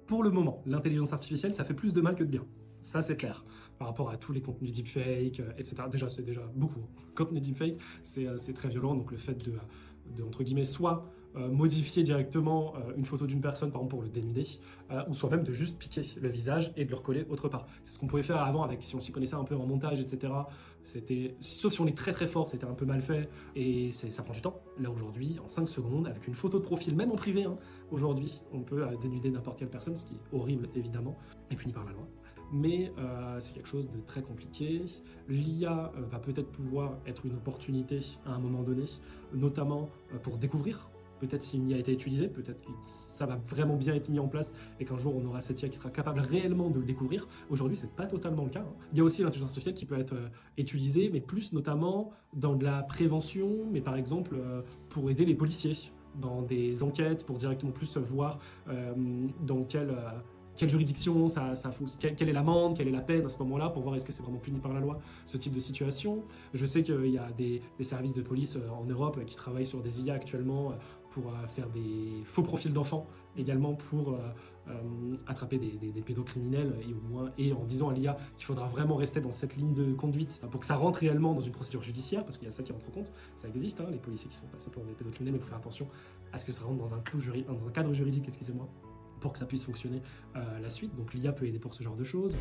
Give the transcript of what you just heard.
Pour le moment, l'intelligence artificielle, ça fait plus de mal que de bien. Ça, c'est clair. Par rapport à tous les contenus deepfake, etc. Déjà, c'est déjà beaucoup. Contenu deepfake, c'est très violent. Donc, le fait entre guillemets, soit modifier directement une photo d'une personne, par exemple pour le dénuder, ou soit même de juste piquer le visage et de le recoller autre part. C'est ce qu'on pouvait faire avant avec, si on s'y connaissait un peu en montage, etc. Sauf si on est très très fort, c'était un peu mal fait et ça prend du temps. Là aujourd'hui, en 5 secondes, avec une photo de profil, même en privé, hein, aujourd'hui, on peut dénuder n'importe quelle personne, ce qui est horrible évidemment, et puni par la loi. Mais c'est quelque chose de très compliqué. L'IA va peut-être pouvoir être une opportunité à un moment donné, notamment pour découvrir. Peut-être si une IA a été utilisée, peut-être que ça va vraiment bien être mis en place et qu'un jour on aura cette IA qui sera capable réellement de le découvrir. Aujourd'hui, c'est pas totalement le cas, hein. Il y a aussi l'intelligence artificielle qui peut être utilisée, mais plus notamment dans de la prévention, mais par exemple pour aider les policiers dans des enquêtes, pour directement plus voir dans quelle juridiction quelle est l'amende, quelle est la peine à ce moment-là, pour voir est-ce que c'est vraiment puni par la loi, ce type de situation. Je sais qu'il y a des services de police en Europe qui travaillent sur des IA actuellement pour faire des faux profils d'enfants, également pour attraper des pédocriminels, et en disant à l'IA qu'il faudra vraiment rester dans cette ligne de conduite pour que ça rentre réellement dans une procédure judiciaire, parce qu'il y a ça qui rentre en compte, ça existe, hein, les policiers qui sont passés pour des pédocriminels, mais il faut faire attention à ce que ça rentre dans un cadre juridique, excusez-moi, pour que ça puisse fonctionner la suite. Donc l'IA peut aider pour ce genre de choses.